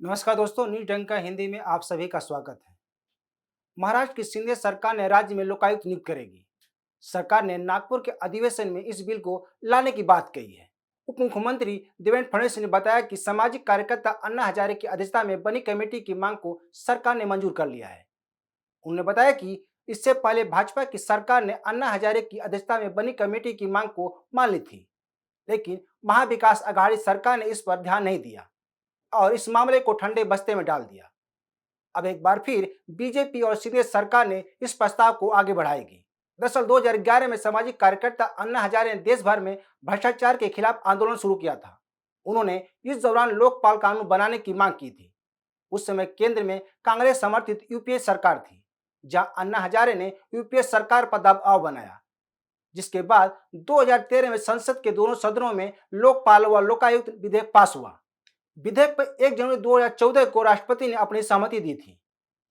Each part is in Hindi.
नमस्कार दोस्तों, न्यूज डंका हिंदी में आप सभी का स्वागत है। महाराष्ट्र की शिंदे सरकार ने राज्य में लोकायुक्त नियुक्त करेगी। सरकार ने नागपुर के अधिवेशन में इस बिल को लाने की बात कही है। उप मुख्यमंत्री देवेंद्र फडणवीस ने बताया कि सामाजिक कार्यकर्ता अन्ना हजारे की अध्यक्षता में बनी कमेटी की मांग को सरकार ने मंजूर कर लिया है। उन्होंने बताया कि इससे पहले भाजपा की सरकार ने अन्ना हजारे की अध्यक्षता में बनी कमेटी की मांग को मान ली थी, लेकिन महाविकास अघाड़ी सरकार ने इस पर ध्यान नहीं दिया और इस मामले को ठंडे बस्ते में डाल दिया। अब एक बार फिर बीजेपी और सीधे सरकार ने इस प्रस्ताव को आगे बढ़ाएगी। दरअसल 2011 में सामाजिक कार्यकर्ता अन्ना हजारे ने देश भर में भ्रष्टाचार के खिलाफ आंदोलन शुरू किया था। उन्होंने इस दौरान लोकपाल कानून बनाने की मांग की थी। उस समय केंद्र में कांग्रेस समर्थित यूपीए सरकार थी, जहां अन्ना हजारे ने यूपीए सरकार पर दबाव बनाया, जिसके बाद 2013 में संसद के दोनों सदनों में लोकपाल व लोकायुक्त विधेयक पास हुआ। विधेयक पर 1 जनवरी 2014 को राष्ट्रपति ने अपनी सहमति दी थी,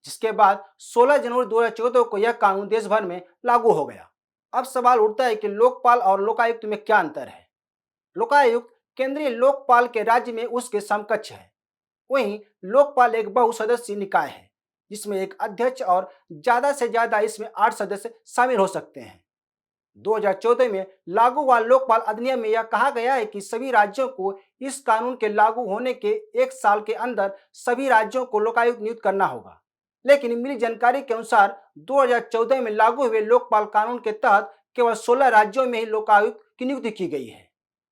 जिसके बाद 16 जनवरी 2014 को यह कानून देश भर में लागू हो गया। अब सवाल उठता है कि लोकपाल और लोकायुक्त में क्या अंतर है। लोकायुक्त केंद्रीय लोकपाल के राज्य में उसके समकक्ष है, वहीं लोकपाल एक बहुसदस्यीय निकाय है, जिसमें एक अध्यक्ष और ज्यादा से ज्यादा इसमें 8 सदस्य शामिल हो सकते हैं। 2014 में लागू हुआ लोकपाल अधिनियम में यह कहा गया है कि सभी राज्यों को इस कानून के लागू होने के 1 साल के अंदर सभी राज्यों को लोकायुक्त नियुक्त करना होगा। लेकिन मिली जानकारी के अनुसार 2014 में लागू हुए लोकपाल कानून के तहत केवल 16 राज्यों में ही लोकायुक्त की नियुक्ति की गई है।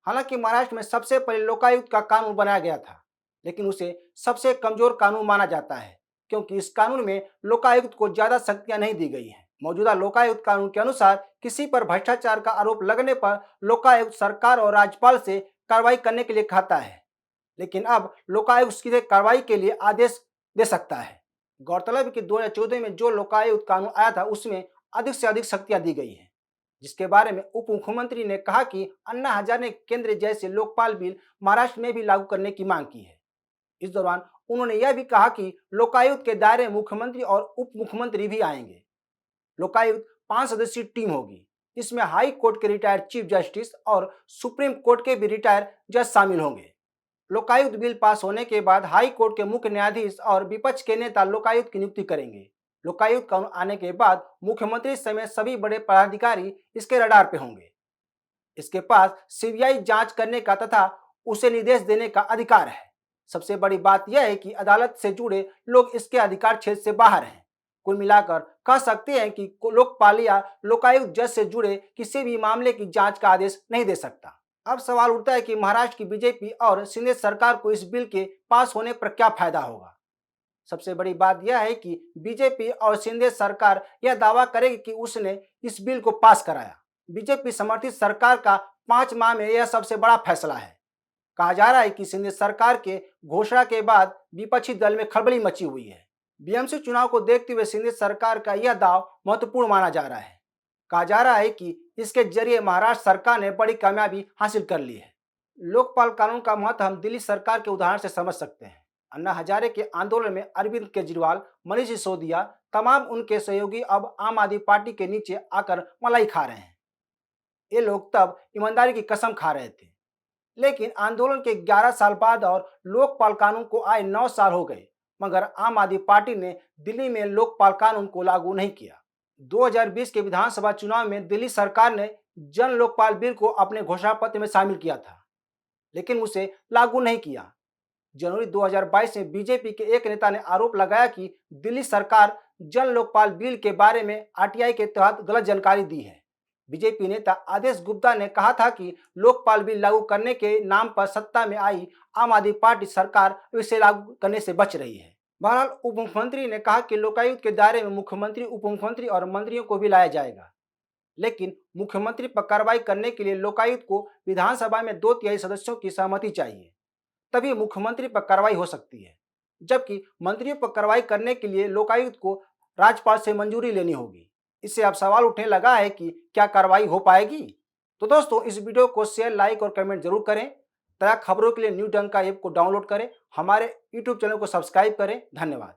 हालांकि महाराष्ट्र में सबसे पहले लोकायुक्त का कानून बनाया गया था, लेकिन उसे सबसे कमजोर कानून माना जाता है, क्योंकि इस कानून में लोकायुक्त को ज्यादा शक्तियां नहीं दी गई हैं। मौजूदा लोकायुक्त कानून के अनुसार किसी पर भ्रष्टाचार का आरोप लगने पर लोकायुक्त सरकार और राज्यपाल से कार्रवाई करने के लिए कहता है, लेकिन अब लोकायुक्त सीधे कार्रवाई के लिए आदेश दे सकता है। गौरतलब है कि 2014 में जो लोकायुक्त कानून आया था उसमें अधिक से अधिक शक्तियां दी गई हैं, जिसके बारे में उप मुख्यमंत्री ने कहा कि अन्ना हजारे ने केंद्र जैसे लोकपाल बिल महाराष्ट्र में भी लागू करने की मांग की है। इस दौरान उन्होंने यह भी कहा कि लोकायुक्त के दायरे में मुख्यमंत्री और उप मुख्यमंत्री भी आएंगे। लोकायुक्त 5 सदस्यीय टीम होगी। इसमें हाई कोर्ट के रिटायर्ड चीफ जस्टिस और सुप्रीम कोर्ट के भी रिटायर्ड जज शामिल होंगे। लोकायुक्त बिल पास होने के बाद हाई कोर्ट के मुख्य न्यायाधीश और विपक्ष के नेता लोकायुक्त की नियुक्ति करेंगे। लोकायुक्त कानून आने के बाद मुख्यमंत्री समेत सभी बड़े पदाधिकारी इसके रडार पे होंगे। इसके पास सीबीआई जांच करने का तथा उसे निर्देश देने का अधिकार है। सबसे बड़ी बात यह है कि अदालत से जुड़े लोग इसके अधिकार क्षेत्र से बाहर हैं। कुल मिलाकर कह सकते हैं कि लोकपाल या लोकायुक्त जज से जुड़े किसी भी मामले की जांच का आदेश नहीं दे सकता। अब सवाल उठता है कि महाराष्ट्र की बीजेपी और शिंदे सरकार को इस बिल के पास होने पर क्या फायदा होगा। सबसे बड़ी बात यह है कि बीजेपी और शिंदे सरकार यह दावा करेगी कि उसने इस बिल को पास कराया। बीजेपी समर्थित सरकार का 5 माह में यह सबसे बड़ा फैसला है। कहा जा रहा है कि शिंदे सरकार के घोषणा के बाद विपक्षी दल में खलबली मची हुई है। बीएमसी चुनाव को देखते हुए शिंदे सरकार का यह दाव महत्वपूर्ण माना जा रहा है। कहा जा रहा है कि इसके जरिए महाराष्ट्र सरकार ने बड़ी कामयाबी हासिल कर ली है। लोकपाल कानून का महत्व हम दिल्ली सरकार के उदाहरण से समझ सकते हैं। अन्ना हजारे के आंदोलन में अरविंद केजरीवाल, मनीष सिसोदिया, तमाम उनके सहयोगी अब आम आदमी पार्टी के नीचे आकर मलाई खा रहे हैं। ये लोग तब ईमानदारी की कसम खा रहे थे, लेकिन आंदोलन के 11 साल बाद और लोकपाल कानून को आए 9 साल हो गए, मगर आम आदमी पार्टी ने दिल्ली में लोकपाल कानून को लागू नहीं किया। 2020 के विधानसभा चुनाव में दिल्ली सरकार ने जन लोकपाल बिल को अपने घोषणा पत्र में शामिल किया था, लेकिन उसे लागू नहीं किया। जनवरी 2022 में बीजेपी के एक नेता ने आरोप लगाया कि दिल्ली सरकार जन लोकपाल बिल के बारे में आरटीआई के तहत गलत जानकारी दी है। बीजेपी नेता आदेश गुप्ता ने कहा था कि लोकपाल बिल लागू करने के नाम पर सत्ता में आई आम आदमी पार्टी सरकार इसे लागू करने से बच रही है। बहरहाल उप मुख्यमंत्री ने कहा कि लोकायुक्त के दायरे में मुख्यमंत्री, उप मुख्यमंत्री और मंत्रियों को भी लाया जाएगा, लेकिन मुख्यमंत्री पर कार्रवाई करने के लिए लोकायुक्त को विधानसभा में 2/3 सदस्यों की सहमति चाहिए, तभी मुख्यमंत्री पर कार्रवाई हो सकती है, जबकि मंत्रियों पर कार्रवाई करने के लिए लोकायुक्त को राज्यपाल से मंजूरी लेनी होगी। इससे अब सवाल उठने लगा है कि क्या कार्रवाई हो पाएगी। तो दोस्तों, इस वीडियो को शेयर, लाइक और कमेंट जरूर करें। ताज़ा खबरों के लिए न्यूज डंका ऐप को डाउनलोड करें, हमारे यूट्यूब चैनल को सब्सक्राइब करें। धन्यवाद।